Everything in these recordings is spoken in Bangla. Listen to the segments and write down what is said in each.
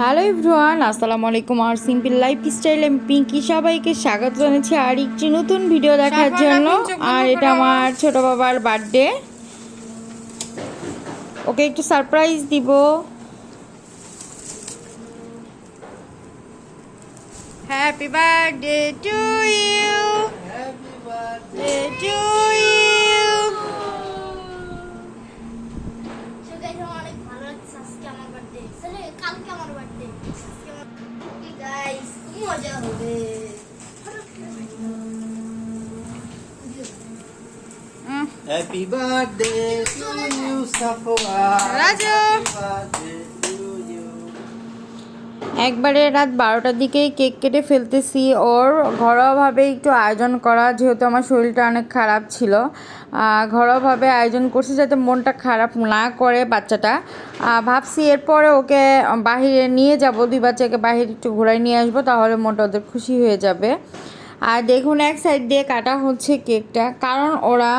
হ্যালো এভরিওয়ান, আসসালামু আলাইকুম। আর সিম্পল লাইফস্টাইল আমি পিঙ্কি সবাইকে স্বাগত জানাচ্ছি আর একটি নতুন ভিডিও দেখার জন্য। আর এটা আমার ছোট বাবার বার্থডে, ওকে একটু সারপ্রাইজ দিব। Happy birthday to you, happy birthday to you. অনেক ভালো লাগছে আজকে আমার বার্থডে, কালকে আমার বার্থডে, গাইস খুব মজা হবে। Happy birthday to you, Safwa. Raju. Happy birthday to you. একবারে রাত 12টার দিকেই কেক কেটে ফেলতেছি। ওর ঘরোয়াভাবে একটু আয়োজন করা, যেহেতু আমার শরীরটা অনেক খারাপ ছিল, ঘরোয়াভাবে আয়োজন করছি যাতে মনটা খারাপ না করে বাচ্চাটা। ভাবছি এরপরে ওকে বাহিরে নিয়ে যাব, দুই বাচ্চাকে বাহিরে একটু ঘোরাই নিয়ে আসবো, তাহলে মনটা ওদের খুশি হয়ে যাবে। আর দেখুন এক সাইড দিয়ে কাটা হচ্ছে কেকটা, কারণ ওরা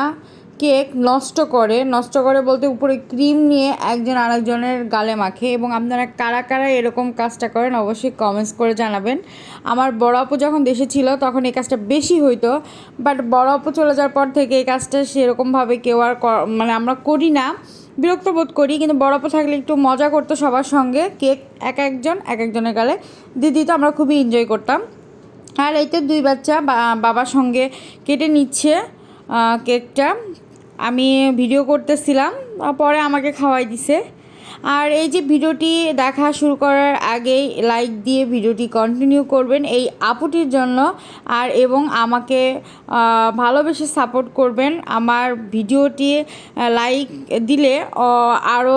কেক নষ্ট করে বলতে উপরে ক্রিম নিয়ে একজন আরেকজনের গালে মাখে। এবং আপনারা কারা কারা এরকম কাজটা করেন অবশ্যই কমেন্টস করে জানাবেন। আমার বড় আপু যখন দেশে ছিল তখন এই কাজটা বেশি হইতো, বাট বড় আপু চলে যাওয়ার পর থেকে এই কাজটা সেরকমভাবে কেউ আর মানে আমরা করি না, বিরক্ত বোধ করি। কিন্তু বড় আপু থাকলে একটু মজা করতো সবার সঙ্গে, কেক এক একজনের গালে দিদি, তো আমরা খুবই এনজয় করতাম। আর এইতে দুই বাচ্চা বাবার সঙ্গে কেটে নিচ্ছে কেকটা। আমি ভিডিও করতেছিলাম, পরে আমাকে খাওয়াই দিছে। আর এই যে ভিডিওটি দেখা শুরু করার আগেই লাইক দিয়ে ভিডিওটি কন্টিনিউ করবেন এই আপুটির জন্য, আর এবং আমাকে ভালোবেসে সাপোর্ট করবেন। আমার ভিডিওটি লাইক দিলে আরও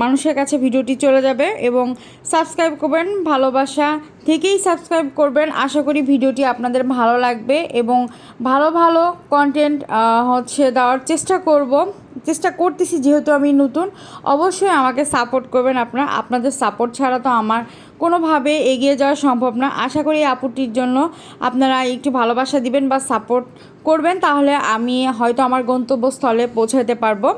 মানুষের কাছে ভিডিওটি চলে যাবে। এবং সাবস্ক্রাইব করবেন, ভালোবাসা থেকেই সাবস্ক্রাইব করবেন। আশা করি ভিডিওটি আপনাদের ভালো লাগবে এবং ভালো ভালো কন্টেন্ট দেওয়ার চেষ্টা করতেছি, যেহেতু আমি নতুন। অবশ্যই আমাকে সাপোর্ট করবেন আপনাদের সাপোর্ট ছাড়া তো আমার কোনোভাবে এগিয়ে যাওয়া সম্ভব না। আশা করি আপুটির জন্য আপনারা একটু ভালোবাসা দিবেন বা সাপোর্ট করবেন, তাহলে আমি হয়তো আমার গন্তব্যস্থলে পৌঁছাতে পারবো।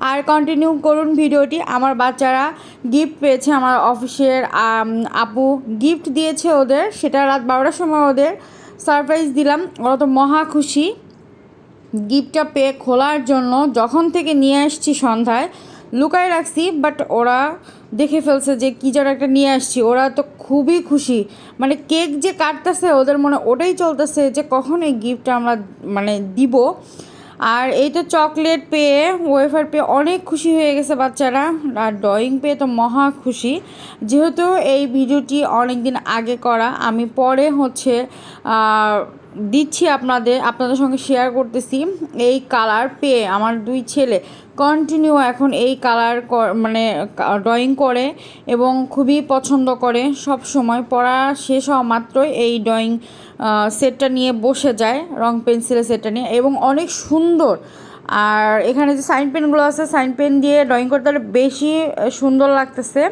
আর কন্টিনিউ করুন ভিডিওটি। আমার বাচ্চারা গিফট পেয়েছে, আমার অফিসের আপু গিফট দিয়েছে ওদের, সেটা রাত 12টার সময় ওদের সারপ্রাইজ দিলাম। ওরা তো মহা খুশি গিফটটা পেয়ে। খোলার জন্য যখন থেকে নিয়ে আসছি সন্ধ্যায় লুকায় রাখছি, বাট ওরা দেখে ফেলছে যে কী যেন একটা নিয়ে আসছি। ওরা তো খুবই খুশি, মানে কেক যে কাটতেছে ওদের মনে ওটাই চলতেছে যে কখন এই গিফটটা আমরা দিব। আর এই তো চকলেট পেয়ে, ওয়েফার পেয়ে অনেক খুশি হয়ে গেছে বাচ্চারা। আর ড্রয়িং পেয়ে তো মহা খুশি। যেহেতু এই ভিডিওটি অনেক দিন আগে করা, আমি পরে দিচ্ছি আপনাদের সঙ্গে শেয়ার করতেছি। এই কালার পেয়ে আমার দুই ছেলে কন্টিনিউ এখন এই কালার ড্রয়িং করে এবং খুবই পছন্দ করে। সব সময় পড়া শেষ হওয়া মাত্রই এই ড্রয়িং সেটটা নিয়ে বসে যায়, রং পেন্সিলের সেটটা নিয়ে, এবং অনেক সুন্দর। আর এখানে যে সাইন পেনগুলো আছে, সাইন পেন দিয়ে ড্রয়িং করতে হলে বেশি সুন্দর লাগতেছে।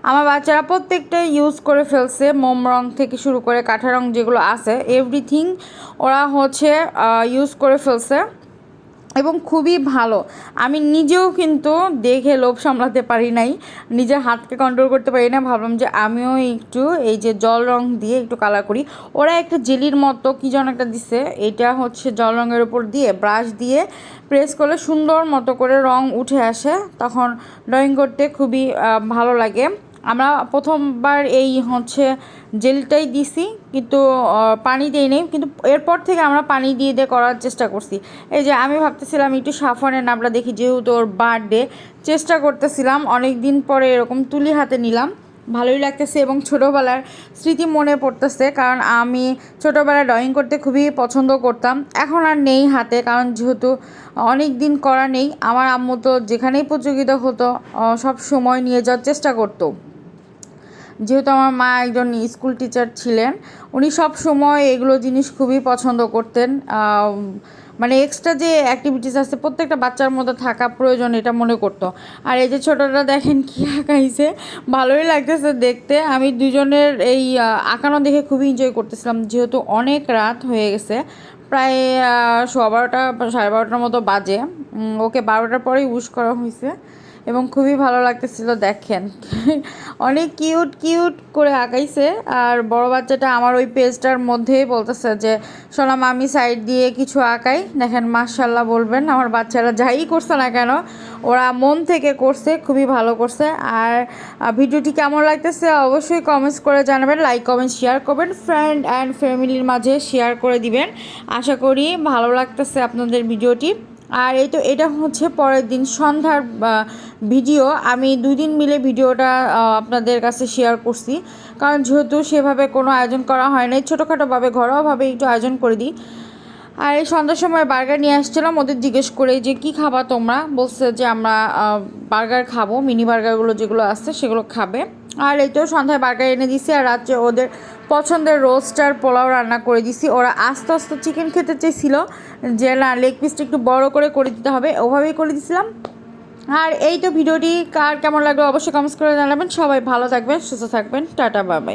আমার বাচ্চারা প্রত্যেকটাই ইউজ করে ফেলছে, মোম রং থেকে শুরু করে কাঠা রং যেগুলো আছে এভরিথিং ওরা ইউজ করে ফেলছে এবং খুবই ভালো। আমি নিজেও কিন্তু দেখে লোভ সামলাতে পারি নাই, নিজের হাতকে কন্ট্রোল করতে পারি না। ভাবলাম যে আমিও একটু এই যে জল রং দিয়ে একটু কালার করি। ওরা একটা জেলির মতো কী যেন একটা দিছে, এটা জল রঙের উপর দিয়ে ব্রাশ দিয়ে প্রেস করলে সুন্দর মতো করে রং উঠে আসে, তখন ড্রয়িং করতে খুবই ভালো লাগে। আমরা প্রথমবার এই জেলটাই দিছি, কিন্তু পানি দিই নেই, কিন্তু এরপর থেকে আমরা পানি দিয়ে করার চেষ্টা করছি। এই যে আমি ভাবতেছিলাম একটু সাফনের নামটা দেখি, যেহেতু ওর বার্থডে, চেষ্টা করতেছিলাম। অনেক দিন পরে এরকম তুলি হাতে নিলাম, ভালোই লাগতেছে এবং ছোটোবেলার স্মৃতি মনে পড়তেছে। কারণ আমি ছোটোবেলায় ড্রয়িং করতে খুবই পছন্দ করতাম, এখন আর নেই হাতে, কারণ যেহেতু অনেক দিন করা নেই। আমার আম্মু তো যেখানেই প্রতিযোগিতা হতো সব সময় নিয়ে যাওয়ার চেষ্টা করতো। যেহেতু আমার মা একজন স্কুল টিচার ছিলেন, উনি সব সময় এগুলো জিনিস খুবই পছন্দ করতেন। এক্সট্রা যে অ্যাক্টিভিটিস আছে প্রত্যেকটা বাচ্চার মধ্যে থাকা প্রয়োজন, এটা মনে করতো। আর এই যে ছোটোটা দেখেন কী আঁকাইছে, ভালোই লাগতেছে দেখতে। আমি দুজনের এই আঁকানো দেখে খুবই এনজয় করতেছিলাম, যেহেতু অনেক রাত হয়ে গেছে, প্রায় 12:15 সাড়ে 12টার মতো বাজে। ওকে 12টার পরেই উইশ করা হয়েছে এবং খুবই ভালো লাগতেছিল। দেখেন অনেক কিউট কিউট করে আঁকাইছে। আর বড় বাচ্চাটা আমার ওই পেজটার মধ্যেই বলতেছে যে সোনাম আমি সাইড দিয়ে কিছু আঁকাই। দেখেন মাশাল্লাহ বলবেন, আমার বাচ্চারা যাই করছে না কেন ওরা মন থেকে করছে, খুবই ভালো করছে। আর ভিডিওটি কেমন লাগতেছে অবশ্যই কমেন্টস করে জানাবেন, লাইক কমেন্ট শেয়ার করবেন, ফ্রেন্ড অ্যান্ড ফ্যামিলির মাঝে শেয়ার করে দিবেন। আশা করি ভালো লাগতেছে আপনাদের ভিডিওটি। আর এটা হচ্ছে পরের দিন সন্ধ্যার ভিডিও। আমি 2 দিন মিলে ভিডিওটা আপনাদের কাছে শেয়ার করছি, কারণ যেহেতু সেভাবে কোনো আয়োজন করা হয় নাই, ছোটোখাটোভাবে ঘরোয়াভাবে একটু আয়োজন করে দিই। আর এই সন্ধ্যার সময় বার্গার নিয়ে আসছিলাম, ওদের জিজ্ঞেস করে যে কী খাবা তোমরা, বলছে যে আমরা বার্গার খাবো, মিনি বার্গারগুলো যেগুলো আছে সেগুলো খাবে। আর এই তো সন্ধ্যায় বার্গার এনে দিছি, আর রাত্রে ওদের পছন্দের রোস্টার পোলাও রান্না করে দিছি। ওরা আস্তে আস্তে চিকেন খেতে চেয়েছিল, যে না লেগ পিসটা একটু বড় করে দিতে হবে, ওভাবেই করে দিছিলাম। আর এই তো ভিডিওটি কার কেমন লাগলো অবশ্যই কমেন্টস করে জানাবেন। সবাই ভালো থাকবেন, সুস্থ থাকবেন, টাটা বাই বাই।